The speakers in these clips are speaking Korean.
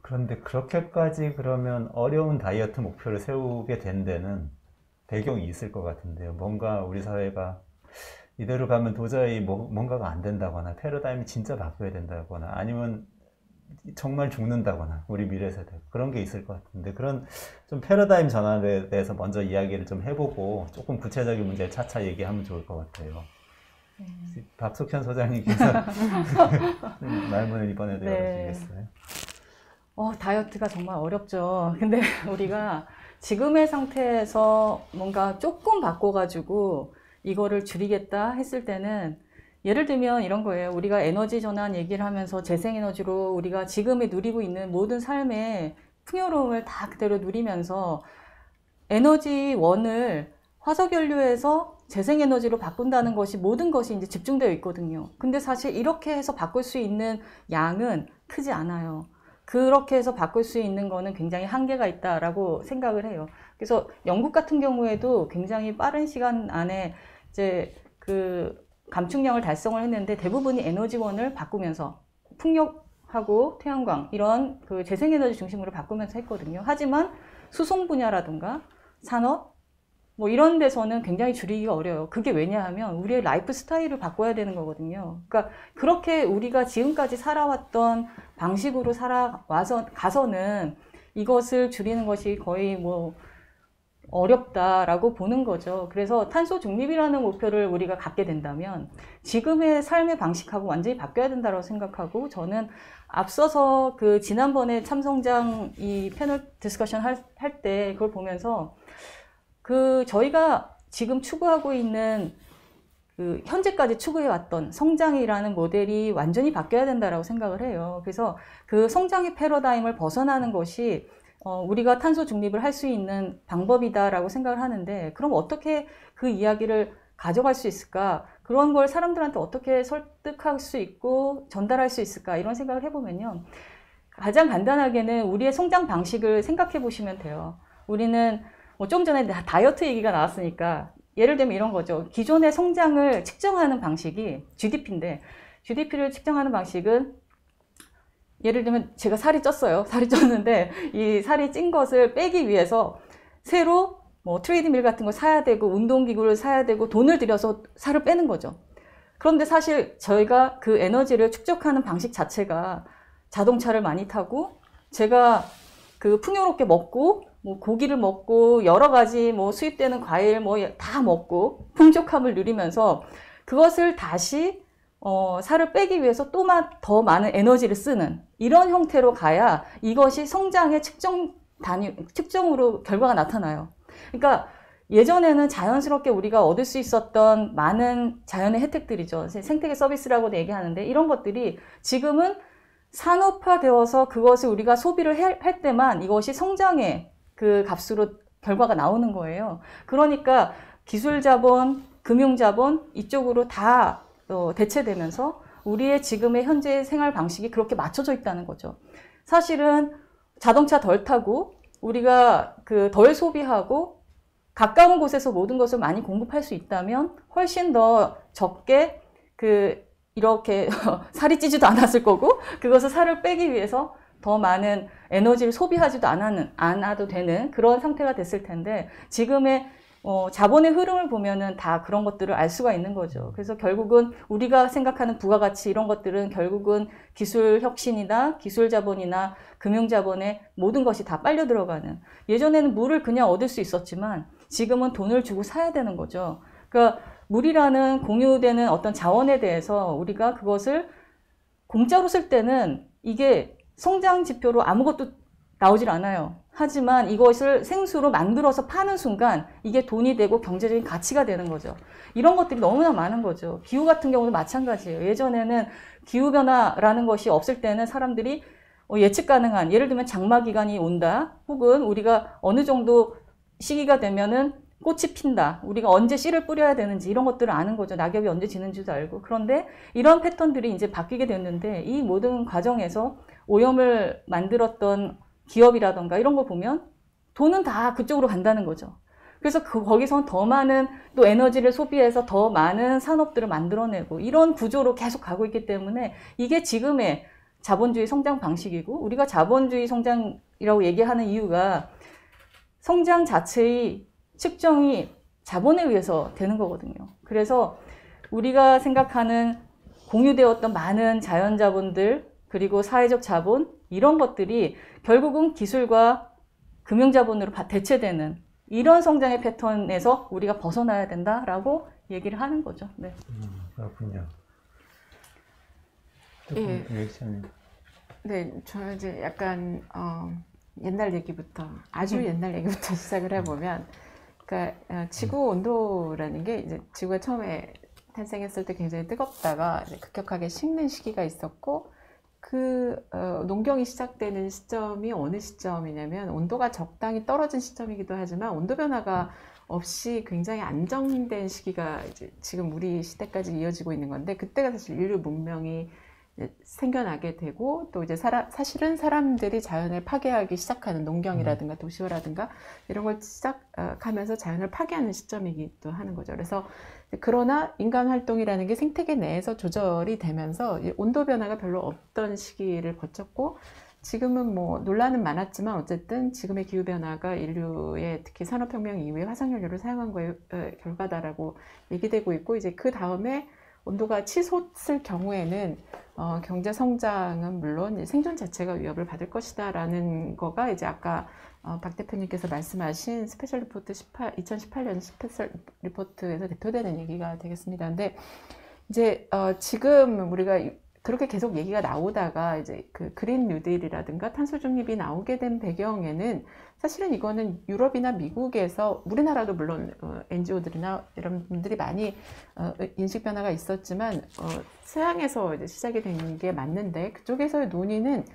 그런데 그렇게까지 그러면 어려운 다이어트 목표를 세우게 된 데는 배경이 있을 것 같은데요. 뭔가 우리 사회가 이대로 가면 도저히 뭔가가 안 된다거나 패러다임이 진짜 바뀌어야 된다거나 아니면 정말 죽는다거나 우리 미래 세대 그런 게 있을 것 같은데 그런 좀 패러다임 전환에 대해서 먼저 이야기를 좀 해보고 조금 구체적인 문제 차차 얘기하면 좋을 것 같아요. 박석현 소장님께서 말문을 이번에도 열어주시겠어요? 다이어트가 정말 어렵죠. 근데 우리가 지금의 상태에서 뭔가 조금 바꿔가지고 이거를 줄이겠다 했을 때는 예를 들면 이런 거예요. 우리가 에너지 전환 얘기를 하면서 재생에너지로 우리가 지금에 누리고 있는 모든 삶의 풍요로움을 다 그대로 누리면서 에너지원을 화석연료에서 재생에너지로 바꾼다는 것이 모든 것이 이제 집중되어 있거든요. 근데 사실 이렇게 해서 바꿀 수 있는 양은 크지 않아요. 그렇게 해서 바꿀 수 있는 거는 굉장히 한계가 있다라고 생각을 해요. 그래서 영국 같은 경우에도 굉장히 빠른 시간 안에 이제 그 감축량을 달성을 했는데 대부분이 에너지원을 바꾸면서 풍력하고 태양광 이런 그 재생에너지 중심으로 바꾸면서 했거든요. 하지만 수송 분야라든가 산업 뭐 이런 데서는 굉장히 줄이기가 어려워요. 그게 왜냐하면 우리의 라이프 스타일을 바꿔야 되는 거거든요. 그러니까 그렇게 우리가 지금까지 살아왔던 방식으로 가서는 이것을 줄이는 것이 거의 뭐 어렵다라고 보는 거죠. 그래서 탄소 중립이라는 목표를 우리가 갖게 된다면 지금의 삶의 방식하고 완전히 바뀌어야 된다고 생각하고 저는 앞서서 그 지난번에 참성장 이 패널 디스커션 할 때 그걸 보면서 그 저희가 지금 추구하고 있는 그 현재까지 추구해왔던 성장이라는 모델이 완전히 바뀌어야 된다라고 생각을 해요. 그래서 그 성장의 패러다임을 벗어나는 것이 우리가 탄소 중립을 할 수 있는 방법이다라고 생각을 하는데 그럼 어떻게 그 이야기를 가져갈 수 있을까? 그런 걸 사람들한테 어떻게 설득할 수 있고 전달할 수 있을까? 이런 생각을 해보면요. 가장 간단하게는 우리의 성장 방식을 생각해 보시면 돼요. 우리는 뭐 좀 전에 다이어트 얘기가 나왔으니까 예를 들면 이런 거죠. 기존의 성장을 측정하는 방식이 GDP인데 GDP를 측정하는 방식은 예를 들면 제가 살이 쪘어요. 살이 쪘는데 이 살이 찐 것을 빼기 위해서 새로 뭐 트레이드밀 같은 걸 사야 되고 운동기구를 사야 되고 돈을 들여서 살을 빼는 거죠. 그런데 사실 저희가 그 에너지를 축적하는 방식 자체가 자동차를 많이 타고 제가 그 풍요롭게 먹고 뭐 고기를 먹고 여러 가지 뭐 수입되는 과일 뭐 다 먹고 풍족함을 누리면서 그것을 다시 살을 빼기 위해서 또 더 많은 에너지를 쓰는 이런 형태로 가야 이것이 성장의 측정으로 결과가 나타나요. 그러니까 예전에는 자연스럽게 우리가 얻을 수 있었던 많은 자연의 혜택들이죠. 생태계 서비스라고도 얘기하는데 이런 것들이 지금은 산업화되어서 그것을 우리가 소비를 할 때만 이것이 성장의 그 값으로 결과가 나오는 거예요. 그러니까 기술자본, 금융자본 이쪽으로 다 대체되면서 우리의 지금의 현재 생활 방식이 그렇게 맞춰져 있다는 거죠. 사실은 자동차 덜 타고 우리가 그 덜 소비하고 가까운 곳에서 모든 것을 많이 공급할 수 있다면 훨씬 더 적게 이렇게 살이 찌지도 않았을 거고 그것을 살을 빼기 위해서 더 많은 에너지를 소비하지도 않아도 되는 그런 상태가 됐을 텐데 지금의 자본의 흐름을 보면은 다 그런 것들을 알 수가 있는 거죠. 그래서 결국은 우리가 생각하는 부가가치 이런 것들은 결국은 기술 혁신이나 기술 자본이나 금융 자본의 모든 것이 다 빨려 들어가는 예전에는 물을 그냥 얻을 수 있었지만 지금은 돈을 주고 사야 되는 거죠. 그러니까 물이라는 공유되는 어떤 자원에 대해서 우리가 그것을 공짜로 쓸 때는 이게 성장 지표로 아무것도 나오질 않아요. 하지만 이것을 생수로 만들어서 파는 순간 이게 돈이 되고 경제적인 가치가 되는 거죠. 이런 것들이 너무나 많은 거죠. 기후 같은 경우도 마찬가지예요. 예전에는 기후변화라는 것이 없을 때는 사람들이 예측 가능한 예를 들면 장마 기간이 온다 혹은 우리가 어느 정도 시기가 되면은 꽃이 핀다. 우리가 언제 씨를 뿌려야 되는지 이런 것들을 아는 거죠. 낙엽이 언제 지는지도 알고. 그런데 이런 패턴들이 이제 바뀌게 됐는데 이 모든 과정에서 오염을 만들었던 기업이라던가 이런 거 보면 돈은 다 그쪽으로 간다는 거죠. 그래서 거기서 더 많은 또 에너지를 소비해서 더 많은 산업들을 만들어내고 이런 구조로 계속 가고 있기 때문에 이게 지금의 자본주의 성장 방식이고 우리가 자본주의 성장이라고 얘기하는 이유가 성장 자체의 측정이 자본에 의해서 되는 거거든요. 그래서 우리가 생각하는 공유되었던 많은 자연자본들 그리고 사회적 자본 이런 것들이 결국은 기술과 금융자본으로 대체되는 이런 성장의 패턴에서 우리가 벗어나야 된다라고 얘기를 하는 거죠. 네. 그렇군요. 예. 리액션이. 네, 저는 이제 약간 옛날 얘기부터 아주 옛날 얘기부터 시작을 해보면, 그러니까 지구 온도라는 게 이제 지구가 처음에 탄생했을 때 굉장히 뜨겁다가 이제 급격하게 식는 시기가 있었고, 농경이 시작되는 시점이 어느 시점이냐면 온도가 적당히 떨어진 시점이기도 하지만 온도 변화가 없이 굉장히 안정된 시기가 이제 지금 우리 시대까지 이어지고 있는 건데, 그때가 사실 인류 문명이 생겨나게 되고 또 이제 사실은 사람들이 자연을 파괴하기 시작하는 농경이라든가 도시화라든가 이런 걸 시작하면서 자연을 파괴하는 시점이기도 하는 거죠. 그래서 그러나 인간 활동이라는 게 생태계 내에서 조절이 되면서 온도 변화가 별로 없던 시기를 거쳤고, 지금은 뭐 논란은 많았지만 어쨌든 지금의 기후 변화가 인류의 특히 산업혁명 이후에 화석연료를 사용한 거의 결과다라고 얘기되고 있고, 이제 그 다음에 온도가 치솟을 경우에는 경제 성장은 물론 생존 자체가 위협을 받을 것이다라는 거가 이제 아까 박 대표님께서 말씀하신 스페셜 리포트 2018년 스페셜 리포트에서 대표되는 얘기가 되겠습니다. 근데 이제 지금 우리가 그렇게 계속 얘기가 나오다가 이제 그 그린 뉴딜이라든가 탄소 중립이 나오게 된 배경에는 사실은 이거는 유럽이나 미국에서, 우리나라도 물론 NGO들이나 이런 분들이 많이 인식 변화가 있었지만 서양에서 이제 시작이 된 게 맞는데, 그쪽에서의 논의는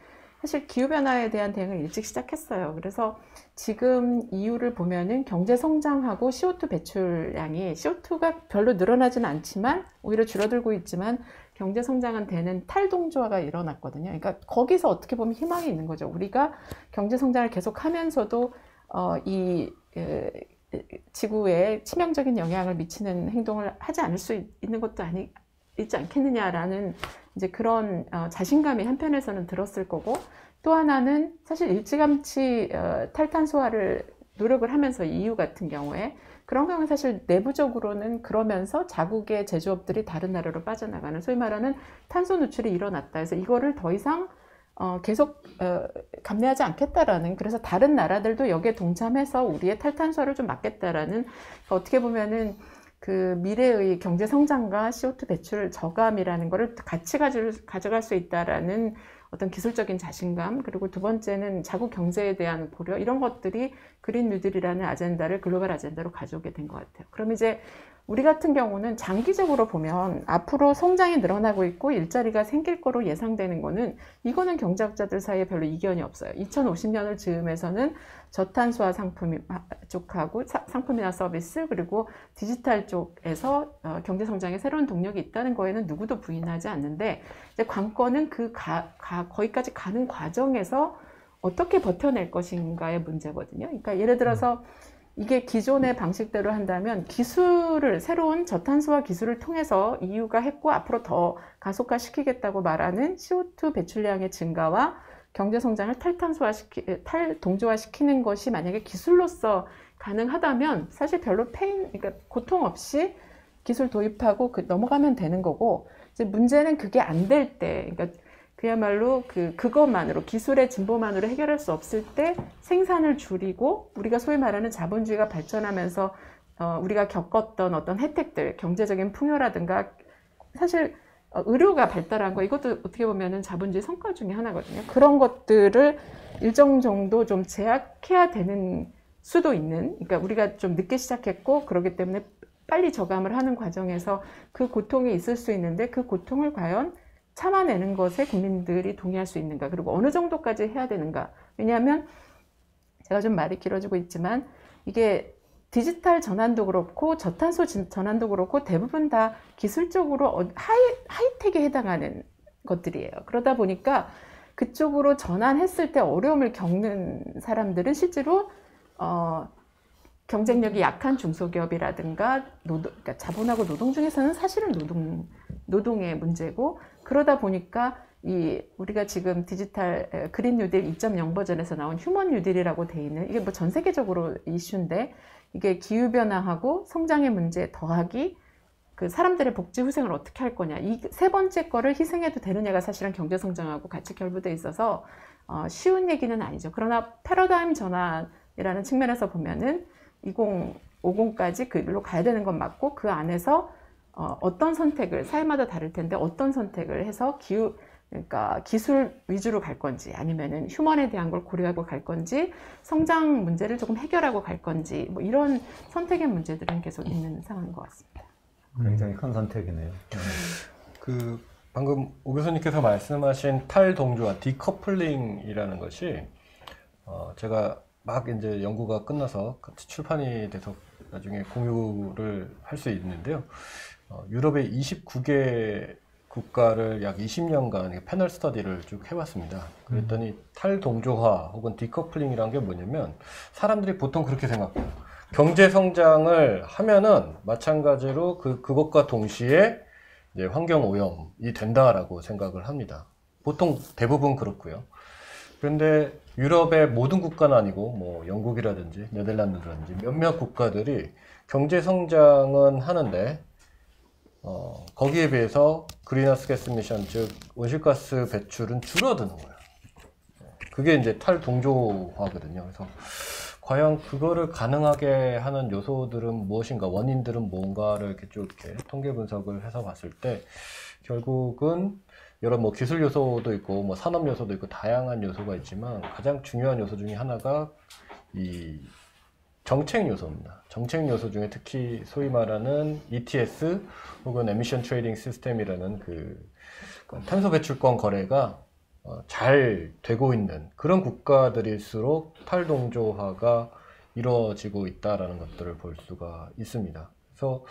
사실 기후변화에 대한 대응을 일찍 시작했어요. 그래서 지금 이유를 보면은 경제 성장하고 CO2 배출량이, CO2가 별로 늘어나지는 않지만 오히려 줄어들고 있지만 경제 성장은 되는 탈동조화가 일어났거든요. 그러니까 거기서 어떻게 보면 희망이 있는 거죠. 우리가 경제 성장을 계속 하면서도 지구에 치명적인 영향을 미치는 행동을 하지 않을 수 있는 것도 있지 않겠느냐라는 이제 그런 자신감이 한편에서는 들었을 거고, 또 하나는 사실 일찌감치 탈탄소화를 노력을 하면서 EU 같은 경우에 그런 경우는 사실 내부적으로는 그러면서 자국의 제조업들이 다른 나라로 빠져나가는, 소위 말하는 탄소 누출이 일어났다 해서 이거를 더 이상 계속 감내하지 않겠다라는, 그래서 다른 나라들도 여기에 동참해서 우리의 탈탄소화를 좀 막겠다라는, 어떻게 보면은 그 미래의 경제 성장과 CO2 배출 저감이라는 거를 같이 가져갈 수 있다라는 어떤 기술적인 자신감, 그리고 두 번째는 자국 경제에 대한 고려, 이런 것들이 그린 뉴딜이라는 아젠다를 글로벌 아젠다로 가져오게 된 것 같아요. 그럼 이제 우리 같은 경우는 장기적으로 보면 앞으로 성장이 늘어나고 있고 일자리가 생길 거로 예상되는 거는, 이거는 경제학자들 사이에 별로 이견이 없어요. 2050년을 즈음에서는 저탄소화 상품 쪽하고 상품이나 서비스, 그리고 디지털 쪽에서 경제 성장에 새로운 동력이 있다는 거에는 누구도 부인하지 않는데, 이제 관건은 거기까지 가는 과정에서 어떻게 버텨낼 것인가의 문제거든요. 그러니까 예를 들어서 이게 기존의 방식대로 한다면 새로운 저탄소화 기술을 통해서 EU가 했고 앞으로 더 가속화시키겠다고 말하는 CO2 배출량의 증가와 경제 성장을 탈동조화시키는 것이 만약에 기술로서 가능하다면 사실 별로 그러니까 고통 없이 기술 도입하고 넘어가면 되는 거고, 이제 문제는 그게 안 될 때, 그러니까 그야말로 그것만으로, 기술의 진보만으로 해결할 수 없을 때 생산을 줄이고, 우리가 소위 말하는 자본주의가 발전하면서 우리가 겪었던 어떤 혜택들, 경제적인 풍요라든가, 사실 의료가 발달한 거, 이것도 어떻게 보면은 자본주의 성과 중에 하나거든요. 그런 것들을 일정 정도 좀 제약해야 되는 수도 있는, 그러니까 우리가 좀 늦게 시작했고 그렇기 때문에 빨리 저감을 하는 과정에서 그 고통이 있을 수 있는데, 그 고통을 과연 참아내는 것에 국민들이 동의할 수 있는가, 그리고 어느 정도까지 해야 되는가. 왜냐하면 제가 좀 말이 길어지고 있지만 이게 디지털 전환도 그렇고 저탄소 전환도 그렇고 대부분 다 기술적으로 하이텍에 해당하는 것들이에요. 그러다 보니까 그쪽으로 전환했을 때 어려움을 겪는 사람들은 실제로 경쟁력이 약한 중소기업이라든가 그러니까 자본하고 노동 중에서는 사실은 노동의 문제고, 그러다 보니까 우리가 지금 디지털 그린 뉴딜 2.0 버전에서 나온 휴먼 뉴딜이라고 돼 있는 이게 뭐 전 세계적으로 이슈인데 이게 기후 변화하고 성장의 문제 더하기 그 사람들의 복지 후생을 어떻게 할 거냐 이 세 번째 거를 희생해도 되느냐가 사실은 경제 성장하고 같이 결부돼 있어서 쉬운 얘기는 아니죠. 그러나 패러다임 전환이라는 측면에서 보면은 2050까지 그로 가야 되는 건 맞고 그 안에서 어떤 선택을 사회마다 다를 텐데 어떤 선택을 해서 그러니까 기술 위주로 갈 건지 아니면은 휴먼에 대한 걸 고려하고 갈 건지 성장 문제를 조금 해결하고 갈 건지 뭐 이런 선택의 문제들은 계속 있는 상황인 것 같습니다. 굉장히 큰 선택이네요. 그 방금 오 교수님께서 말씀하신 탈동조화, 디커플링이라는 것이 제가 막 이제 연구가 끝나서 같이 출판이 돼서 나중에 공유를 할 수 있는데요. 유럽의 29개 국가를 약 20년간 패널 스터디를 쭉 해봤습니다. 그랬더니 탈동조화 혹은 디커플링이라는 게 뭐냐면 사람들이 보통 그렇게 생각해요. 경제 성장을 하면은 마찬가지로 그것과 동시에 이제 환경 오염이 된다라고 생각을 합니다. 보통 대부분 그렇고요. 그런데 유럽의 모든 국가는 아니고 뭐 영국이라든지 네덜란드라든지 몇몇 국가들이 경제 성장은 하는데 거기에 비해서 그린하우스 가스 미션 즉 온실가스 배출은 줄어드는 거예요. 그게 이제 탈동조화거든요. 그래서 과연 그거를 가능하게 하는 요소들은 무엇인가, 원인들은 뭔가를 이렇게 쭉 이렇게 통계 분석을 해서 봤을 때 결국은 여러 뭐 기술 요소도 있고 뭐 산업 요소도 있고 다양한 요소가 있지만 가장 중요한 요소 중에 하나가 이 정책 요소입니다. 정책 요소 중에 특히 소위 말하는 ETS 혹은 에미션 트레이딩 시스템이라는 그 탄소 배출권 거래가 잘 되고 있는 그런 국가들일수록 탈동조화가 이루어지고 있다라는 것들을 볼 수가 있습니다. 그래서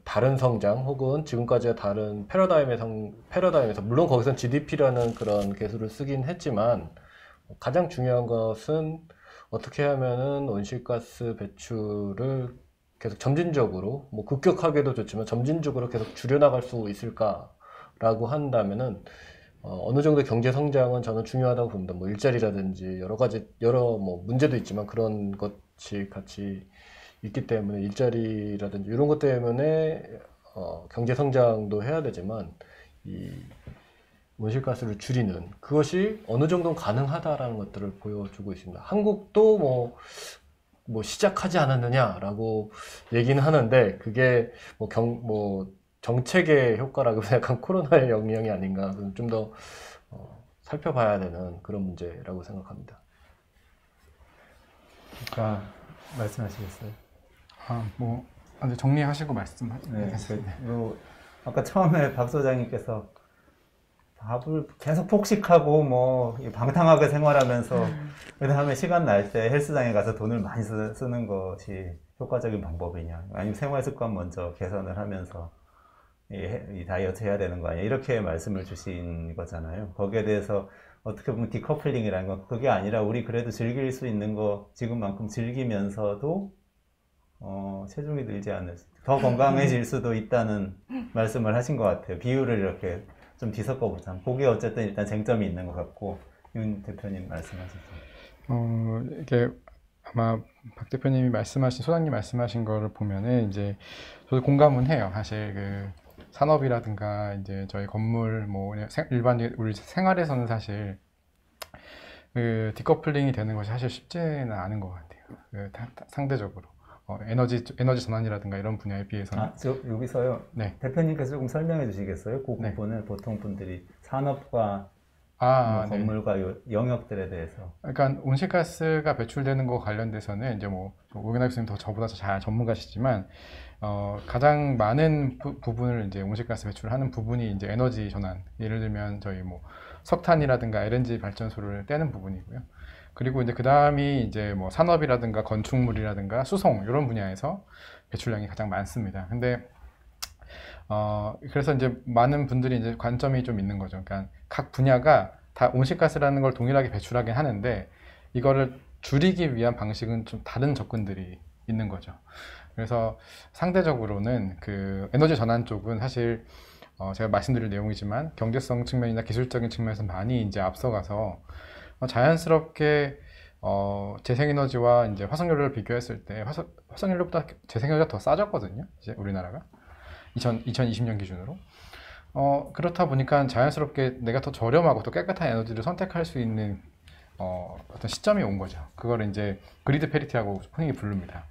다른 성장 혹은 지금까지의 다른 패러다임에서 물론 거기선 GDP라는 그런 개수를 쓰긴 했지만 가장 중요한 것은 어떻게 하면은 온실가스 배출을 계속 점진적으로 뭐 급격하게도 좋지만 점진적으로 계속 줄여나갈 수 있을까라고 한다면은 어느 정도 경제 성장은 저는 중요하다고 봅니다. 뭐 일자리라든지 여러 뭐 문제도 있지만 그런 것이 같이 있기 때문에 일자리라든지 이런 것 때문에 경제 성장도 해야 되지만 이 온실가스를 줄이는 그것이 어느 정도 가능하다라는 것들을 보여주고 있습니다. 한국도 뭐 시작하지 않았느냐라고 얘기는 하는데 그게 뭐 정책의 효과라고 생각한 코로나의 영향이 아닌가 좀 더 살펴봐야 되는 그런 문제라고 생각합니다. 말씀하시겠어요? 뭐 이제 정리하시고 네, 말씀하겠습니다. 아까 처음에 박 소장님께서 밥을 계속 폭식하고 뭐 방탕하게 생활하면서 그 다음에 시간 날 때 헬스장에 가서 돈을 많이 쓰는 것이 효과적인 방법이냐 아니면 생활습관 먼저 개선을 하면서 이 다이어트 해야 되는 거 아니야 이렇게 말씀을 주신 거잖아요. 거기에 대해서 어떻게 보면 디커플링이라는 건 그게 아니라 우리 그래도 즐길 수 있는 거 지금만큼 즐기면서도 체중이 늘지 않을 더 건강해질 수도 있다는 말씀을 하신 것 같아요. 비율을 이렇게 좀 뒤섞어 보자. 그게 어쨌든 일단 쟁점이 있는 것 같고 윤 대표님 말씀하셨죠. 이게 아마 박 대표님이 말씀하신 소장님 말씀하신 거를 보면은 이제 저도 공감은 해요. 사실 그 산업이라든가 이제 저희 건물 뭐 일반 우리 생활에서는 사실 그 디커플링이 되는 것이 사실 쉽지는 않은 것 같아요. 상대적으로 에너지 전환이라든가 이런 분야에 비해서는. 여기서요. 네. 대표님께서 조금 설명해 주시겠어요? 그 네. 부분을 보통 분들이 산업과 네. 건물과 영역들에 대해서. 그러니까 온실가스가 배출되는 거 관련돼서는 이제 뭐 오gen하 교수님 더 저보다 잘 전문가시지만 가장 많은 부분을 이제 온실가스 배출하는 부분이 이제 에너지 전환. 예를 들면 저희 뭐 석탄이라든가 LNG 발전소를 떼는 부분이고요. 그리고 이제 그 다음이 이제 뭐 산업이라든가 건축물이라든가 수송 이런 분야에서 배출량이 가장 많습니다. 근데 그래서 이제 많은 분들이 이제 관점이 좀 있는 거죠. 그러니까 각 분야가 다 온실가스라는 걸 동일하게 배출하긴 하는데 이거를 줄이기 위한 방식은 좀 다른 접근들이 있는 거죠. 그래서 상대적으로는 그 에너지 전환 쪽은 사실 제가 말씀드릴 내용이지만 경제성 측면이나 기술적인 측면에서 많이 이제 앞서가서 자연스럽게 재생에너지와 이제 화석연료를 비교했을 때 화석연료보다 재생에너지가 더 싸졌거든요. 이제 우리나라가 2020년 기준으로. 그렇다 보니까 자연스럽게 내가 더 저렴하고 더 깨끗한 에너지를 선택할 수 있는 어떤 시점이 온 거죠. 그걸 이제 그리드 페리티라고 흔히 부릅니다.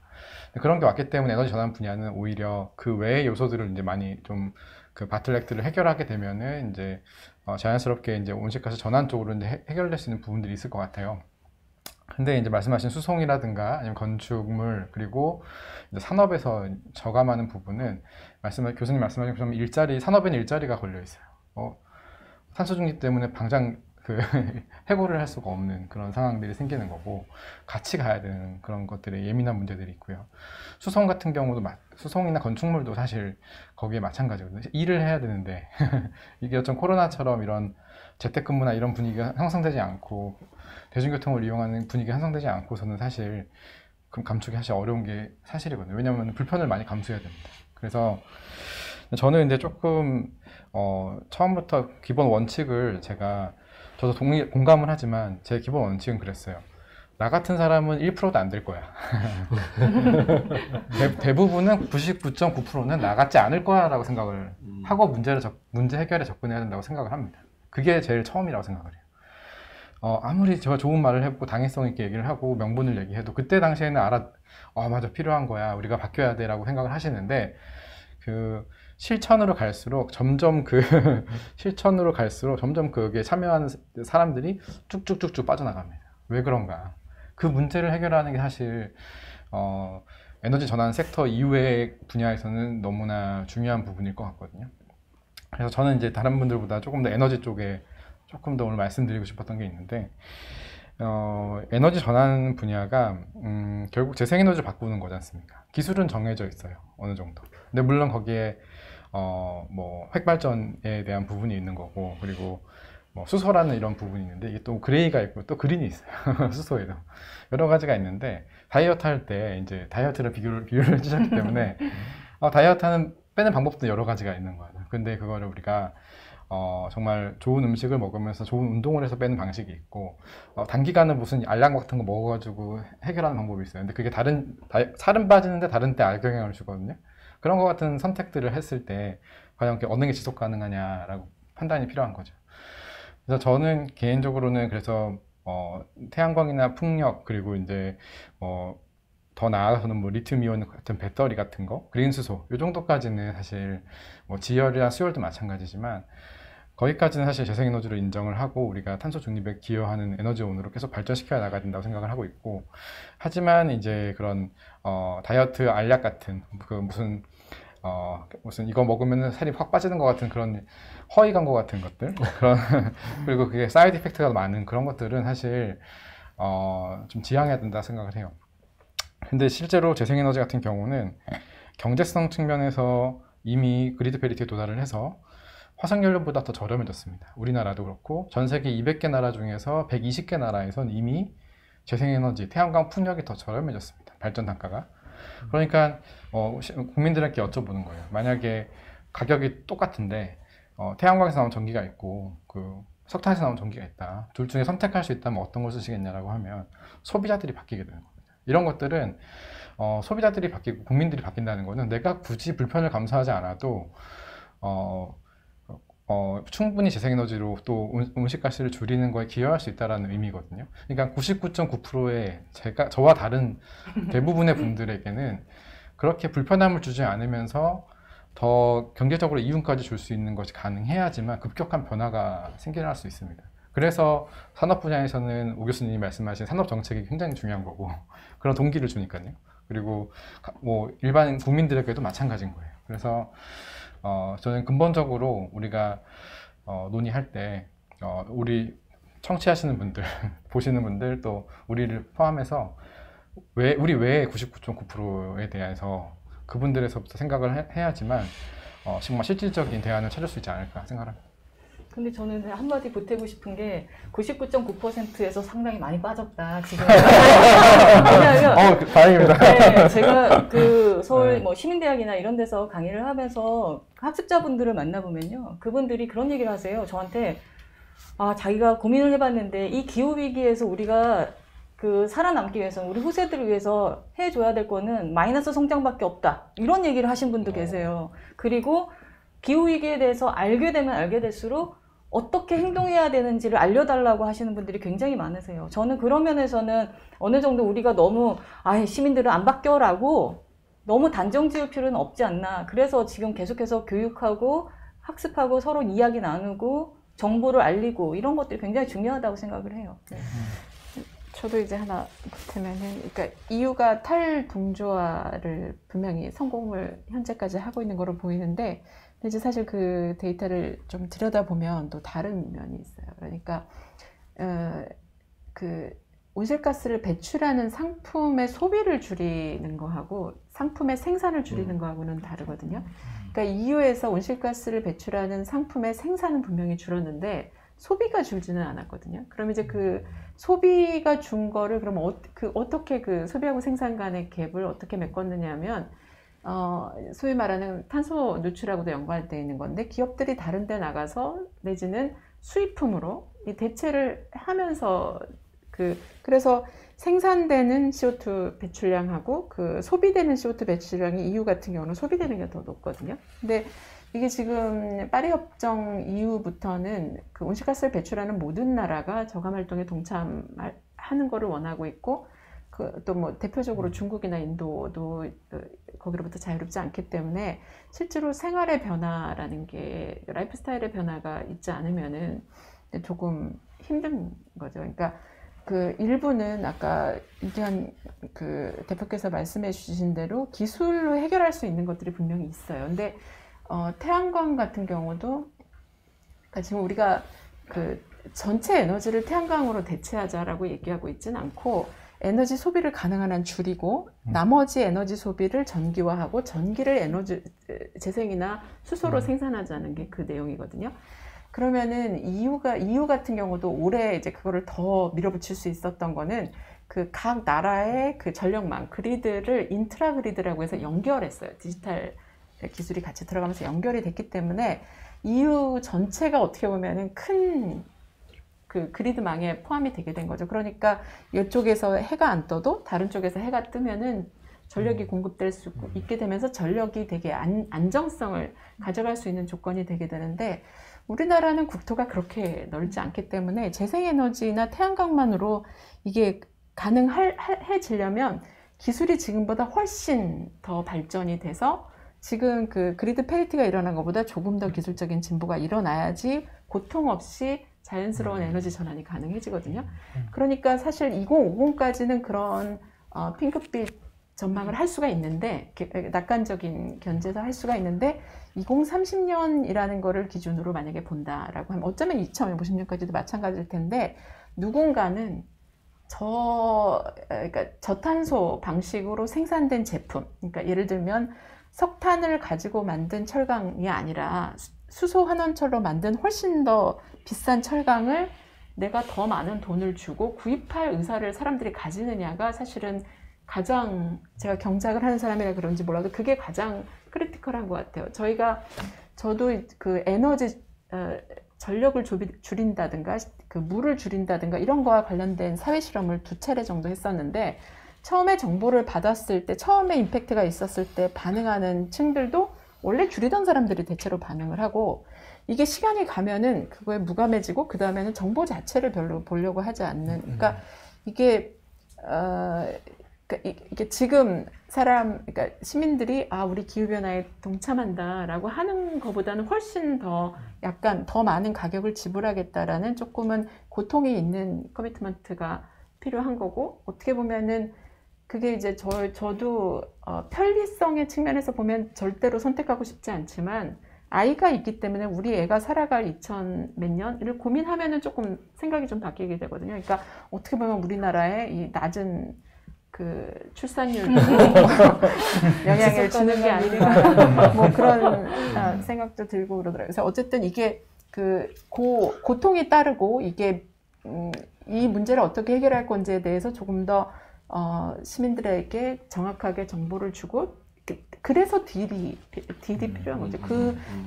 그런 게 왔기 때문에 에너지 전환 분야는 오히려 그 외의 요소들을 이제 많이 좀 그 바틀렉들을 해결하게 되면은 이제 자연스럽게 이제 온실가스 전환 쪽으로 이제 해결될 수 있는 부분들이 있을 것 같아요. 근데 이제 말씀하신 수송이라든가 아니면 건축물 그리고 이제 산업에서 저감하는 부분은 교수님 말씀하신 것처럼 산업에는 일자리가 걸려 있어요. 탄소 중립 때문에 당장 그 해고를 할 수가 없는 그런 상황들이 생기는 거고 같이 가야 되는 그런 것들의 예민한 문제들이 있고요. 수송 같은 경우도 수송이나 건축물도 사실 거기에 마찬가지거든요. 일을 해야 되는데 이게 어떤 코로나처럼 이런 재택근무나 이런 분위기가 형성되지 않고 대중교통을 이용하는 분위기가 형성되지 않고서는 사실 감축이 사실 어려운 게 사실이거든요. 왜냐하면 불편을 많이 감수해야 됩니다. 그래서 저는 이제 조금 처음부터 기본 원칙을 저도 공감을 하지만 제 기본 원칙은 그랬어요. 나 같은 사람은 1%도 안 될 거야. 대부분은 99.9%는 나 같지 않을 거야 라고 생각을 하고 문제 해결에 접근해야 된다고 생각을 합니다. 그게 제일 처음이라고 생각을 해요. 아무리 제가 좋은 말을 해보고 당위성 있게 얘기를 하고 명분을 얘기해도 그때 당시에는 맞아, 필요한 거야, 우리가 바뀌어야 돼 라고 생각을 하시는데 실천으로 갈수록 점점 거기에 참여하는 사람들이 쭉쭉쭉쭉 빠져나갑니다. 왜 그런가? 그 문제를 해결하는 게 사실 에너지 전환 섹터 이외의 분야에서는 너무나 중요한 부분일 것 같거든요. 그래서 저는 이제 다른 분들보다 조금 더 에너지 쪽에 조금 더 오늘 말씀드리고 싶었던 게 있는데 에너지 전환 분야가 결국 재생에너지를 바꾸는 거지 않습니까? 기술은 정해져 있어요. 어느 정도. 근데 물론 거기에 뭐 핵발전에 대한 부분이 있는 거고 그리고 뭐 수소라는 이런 부분이 있는데 이게 또 그레이가 있고 또 그린이 있어요. 수소에도 여러 가지가 있는데 다이어트 할 때 이제 다이어트를 비교를 해주셨기 때문에 다이어트 하는 빼는 방법도 여러 가지가 있는 거예요. 근데 그거를 우리가 정말 좋은 음식을 먹으면서 좋은 운동을 해서 빼는 방식이 있고 단기간에 무슨 알약 같은 거 먹어가지고 해결하는 방법이 있어요. 근데 그게 살은 빠지는데 다른 때 악영향을 주거든요. 그런 것 같은 선택들을 했을 때 과연 어느 게 지속 가능하냐라고 판단이 필요한 거죠. 그래서 저는 개인적으로는 그래서 태양광이나 풍력 그리고 이제 더 나아가서는 뭐 리튬이온 같은 배터리 같은 거, 그린 수소 이 정도까지는 사실 뭐 지열이나 수열도 마찬가지지만 거기까지는 사실 재생에너지로 인정을 하고 우리가 탄소 중립에 기여하는 에너지원으로 계속 발전시켜 나가야 된다고 생각을 하고 있고, 하지만 이제 그런 다이어트 알약 같은 그 무슨 이거 먹으면 살이 확 빠지는 것 같은 그런 허위 광고 같은 것들 그리고 그게 사이드 이펙트가 많은 그런 것들은 사실 좀 지양해야 된다 생각을 해요. 근데 실제로 재생에너지 같은 경우는 경제성 측면에서 이미 그리드 페리티에 도달을 해서 화석연료보다 더 저렴해졌습니다. 우리나라도 그렇고 전 세계 200개 나라 중에서 120개 나라에선 이미 재생에너지, 태양광, 풍력이 더 저렴해졌습니다. 발전 단가가. 그러니까 국민들에게 여쭤보는 거예요. 만약에 가격이 똑같은데 태양광에서 나온 전기가 있고 석탄에서 나온 전기가 있다. 둘 중에 선택할 수 있다면 어떤 걸 쓰시겠냐라고 하면 소비자들이 바뀌게 되는 겁니다. 이런 것들은 소비자들이 바뀌고 국민들이 바뀐다는 거는 내가 굳이 불편을 감수하지 않아도 충분히 재생에너지로 또 온실가스를 줄이는 거에 기여할 수 있다는 의미거든요. 그러니까 99.9%의 저와 다른 대부분의 분들에게는 그렇게 불편함을 주지 않으면서 더 경제적으로 이윤까지 줄 수 있는 것이 가능해야지만 급격한 변화가 생겨날 수 있습니다. 그래서 산업 분야에서는 오 교수님이 말씀하신 산업 정책이 굉장히 중요한 거고 그런 동기를 주니까요. 그리고 뭐 일반 국민들에게도 마찬가지인 거예요. 그래서 저는 근본적으로 우리가 논의할 때 우리 청취하시는 분들, 보시는 분들 또 우리를 포함해서 우리 외에 99.9%에 대해서 그분들에서부터 생각을 해야지만 정말 실질적인 대안을 찾을 수 있지 않을까 생각합니다. 근데 저는 한마디 보태고 싶은 게 99.9%에서 상당히 많이 빠졌다 지금. 왜냐하면 다행입니다. 네, 제가 그 서울 뭐 시민대학이나 이런 데서 강의를 하면서 학습자분들을 만나보면요. 그분들이 그런 얘기를 하세요. 저한테 자기가 고민을 해봤는데 이 기후위기에서 우리가 그 살아남기 위해서 우리 후세들을 위해서 해줘야 될 거는 마이너스 성장밖에 없다. 이런 얘기를 하신 분도 계세요. 그리고 기후위기에 대해서 알게 되면 알게 될수록 어떻게 행동해야 되는지를 알려달라고 하시는 분들이 굉장히 많으세요. 저는 그런 면에서는 어느 정도 우리가 너무 시민들은 안 바뀌어라고 너무 단정 지을 필요는 없지 않나. 그래서 지금 계속해서 교육하고 학습하고 서로 이야기 나누고 정보를 알리고 이런 것들이 굉장히 중요하다고 생각을 해요. 네. 저도 이제 하나 보태면은, 그러니까 EU가 탈동조화를 분명히 성공을 현재까지 하고 있는 거로 보이는데, 근데 이제 사실 그 데이터를 좀 들여다보면 또 다른 면이 있어요. 그러니까 그 온실가스를 배출하는 상품의 소비를 줄이는 거하고 상품의 생산을 줄이는 거하고는 다르거든요. 그러니까 EU에서 온실가스를 배출하는 상품의 생산은 분명히 줄었는데 소비가 줄지는 않았거든요. 그럼 이제 그 소비가 준 거를 그럼 어떻게 그 소비하고 생산 간의 갭을 어떻게 메꿨느냐면 소위 말하는 탄소 누출하고도 연관되어 있는 건데 기업들이 다른 데 나가서 내지는 수입품으로 이 대체를 하면서 그래서 생산되는 CO2 배출량하고 그 소비되는 CO2 배출량이 EU 같은 경우는 소비되는 게 더 높거든요. 근데 이게 지금 파리 협정 이후부터는 그 온실가스를 배출하는 모든 나라가 저감 활동에 동참하는 거를 원하고 있고 또 뭐 대표적으로 중국이나 인도도 거기로부터 자유롭지 않기 때문에 실제로 생활의 변화라는 게 라이프 스타일의 변화가 있지 않으면은 조금 힘든 거죠. 그러니까 그 일부는 아까 이기현 그 대표께서 말씀해 주신 대로 기술로 해결할 수 있는 것들이 분명히 있어요. 근데 태양광 같은 경우도 그러니까 지금 우리가 그 전체 에너지를 태양광으로 대체하자라고 얘기하고 있지는 않고 에너지 소비를 가능한 한 줄이고 나머지 에너지 소비를 전기화하고 전기를 에너지 재생이나 수소로 생산하자는 게 그 내용이거든요. 그러면은 EU 같은 경우도 올해 이제 그거를 더 밀어붙일 수 있었던 거는 그 각 나라의 그 전력망 그리드를 인트라 그리드라고 해서 연결했어요. 디지털 기술이 같이 들어가면서 연결이 됐기 때문에 EU 전체가 어떻게 보면은 큰 그 그리드망에 포함이 되게 된 거죠. 그러니까 이쪽에서 해가 안 떠도 다른 쪽에서 해가 뜨면은 전력이 공급될 수 있게 되면서 전력이 되게 안정성을 가져갈 수 있는 조건이 되게 되는데 우리나라는 국토가 그렇게 넓지 않기 때문에 재생에너지나 태양광만으로 이게 가능해지려면 기술이 지금보다 훨씬 더 발전이 돼서 지금 그 그리드 패리티가 일어난 것보다 조금 더 기술적인 진보가 일어나야지 고통 없이 자연스러운 에너지 전환이 가능해지거든요. 그러니까 사실 2050까지는 그런 핑크빛 전망을 할 수가 있는데 낙관적인 견제에서 할 수가 있는데 2030년이라는 거를 기준으로 만약에 본다라고 하면 어쩌면 2050년까지도 마찬가지일 텐데 누군가는 그러니까 저탄소 방식으로 생산된 제품, 그러니까 예를 들면 석탄을 가지고 만든 철강이 아니라 수소 환원철로 만든 훨씬 더 비싼 철강을 내가 더 많은 돈을 주고 구입할 의사를 사람들이 가지느냐가 사실은 가장 제가 경작을 하는 사람이라 그런지 몰라도 그게 가장 크리티컬한 것 같아요. 저도 그 에너지 전력을 줄인다든가 그 물을 줄인다든가 이런 거와 관련된 사회 실험을 2차례 정도 했었는데 처음에 정보를 받았을 때 처음에 임팩트가 있었을 때 반응하는 층들도 원래 줄이던 사람들이 대체로 반응을 하고 이게 시간이 가면은 그거에 무감해지고 그 다음에는 정보 자체를 별로 보려고 하지 않는 그러니까 이게 이게 지금 그러니까 시민들이 우리 기후변화에 동참한다라고 하는 것보다는 훨씬 더 약간 더 많은 가격을 지불하겠다라는 조금은 고통이 있는 커미트먼트가 필요한 거고 어떻게 보면은 그게 이제 저도 편리성의 측면에서 보면 절대로 선택하고 싶지 않지만 아이가 있기 때문에 우리 애가 살아갈 2000 몇 년을 고민하면은 조금 생각이 좀 바뀌게 되거든요. 그러니까 어떻게 보면 우리나라의 이 낮은 그 출산율 영향을 주는 게 아닌가 뭐 그런 생각도 들고 그러더라고요. 그래서 어쨌든 이게 그 고통이 따르고 이게 이 문제를 어떻게 해결할 건지에 대해서 조금 더 시민들에게 정확하게 정보를 주고 그래서 딜이 필요한 거죠.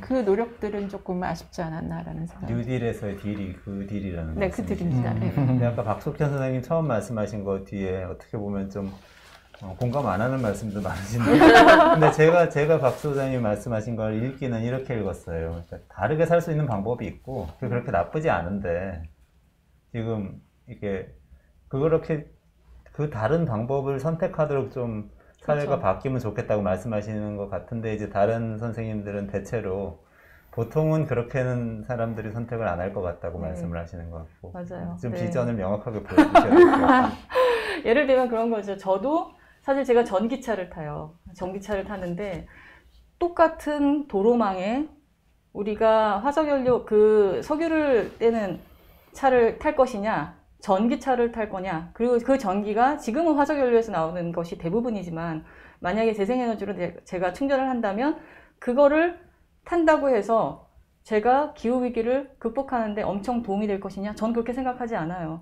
그 노력들은 조금 아쉽지 않았나라는 생각이. 뉴딜에서의 딜이 그 딜이라는 네, 그 말씀이시죠? 딜입니다. 네. 근데 아까 박석현 선생님 처음 말씀하신 거 뒤에 어떻게 보면 좀 공감 안 하는 말씀도 많으신데 근데 제가 박 소장님 말씀하신 걸 읽기는 이렇게 읽었어요. 그러니까 다르게 살 수 있는 방법이 있고 그렇게 나쁘지 않은데 지금 이게 그렇게 그 다른 방법을 선택하도록 좀 사회가 그렇죠. 바뀌면 좋겠다고 말씀하시는 것 같은데 이제 다른 선생님들은 대체로 보통은 그렇게는 사람들이 선택을 안 할 것 같다고 네. 말씀을 하시는 것 같고 맞아요. 좀 네. 비전을 명확하게 보여주셔야 될 것 같아요. 예를 들면 그런 거죠. 저도 사실 제가 전기차를 타요. 전기차를 타는데 똑같은 도로망에 우리가 화석연료 그 석유를 떼는 차를 탈 것이냐, 전기차를 탈 거냐, 그리고 그 전기가 지금은 화석연료에서 나오는 것이 대부분이지만 만약에 재생에너지로 제가 충전을 한다면 그거를 탄다고 해서 제가 기후위기를 극복하는데 엄청 도움이 될 것이냐? 전 그렇게 생각하지 않아요.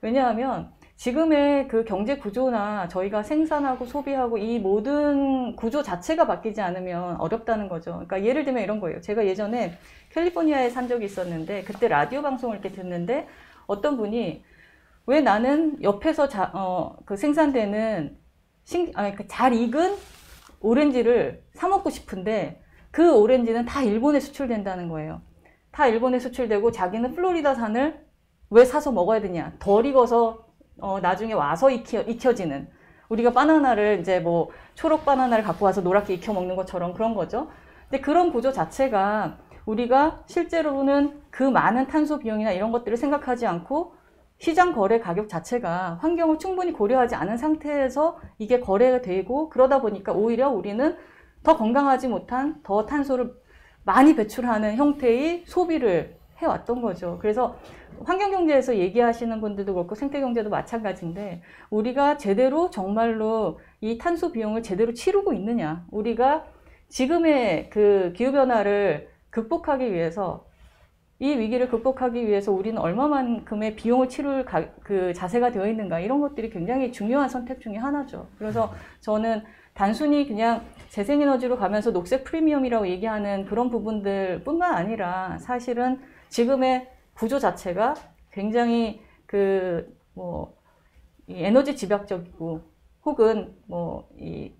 왜냐하면 지금의 그 경제 구조나 저희가 생산하고 소비하고 이 모든 구조 자체가 바뀌지 않으면 어렵다는 거죠. 그러니까 예를 들면 이런 거예요. 제가 예전에 캘리포니아에 산 적이 있었는데 그때 라디오 방송을 이렇게 듣는데 어떤 분이 왜 나는 옆에서 그 생산되는 잘 익은 오렌지를 사 먹고 싶은데 그 오렌지는 다 일본에 수출된다는 거예요. 다 일본에 수출되고 자기는 플로리다 산을 왜 사서 먹어야 되냐. 덜 익어서 나중에 와서 익혀지는. 우리가 바나나를 이제 뭐 초록 바나나를 갖고 와서 노랗게 익혀 먹는 것처럼 그런 거죠. 근데 그런 구조 자체가 우리가 실제로는 그 많은 탄소 비용이나 이런 것들을 생각하지 않고 시장 거래 가격 자체가 환경을 충분히 고려하지 않은 상태에서 이게 거래가 되고 그러다 보니까 오히려 우리는 더 건강하지 못한 더 탄소를 많이 배출하는 형태의 소비를 해왔던 거죠. 그래서 환경경제에서 얘기하시는 분들도 그렇고 생태경제도 마찬가지인데 우리가 제대로 정말로 이 탄소 비용을 제대로 치르고 있느냐. 우리가 지금의 그 기후변화를 극복하기 위해서 이 위기를 극복하기 위해서 우리는 얼마만큼의 비용을 치를 그 자세가 되어 있는가 이런 것들이 굉장히 중요한 선택 중에 하나죠. 그래서 저는 단순히 그냥 재생에너지로 가면서 녹색 프리미엄이라고 얘기하는 그런 부분들 뿐만 아니라 사실은 지금의 구조 자체가 굉장히 이 에너지 집약적이고 혹은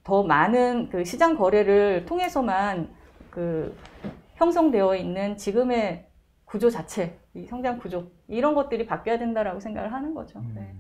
더 많은 그 시장 거래를 통해서만 형성되어 있는 지금의 구조 자체, 이 성장 구조 이런 것들이 바뀌어야 된다라고 생각을 하는 거죠. 네.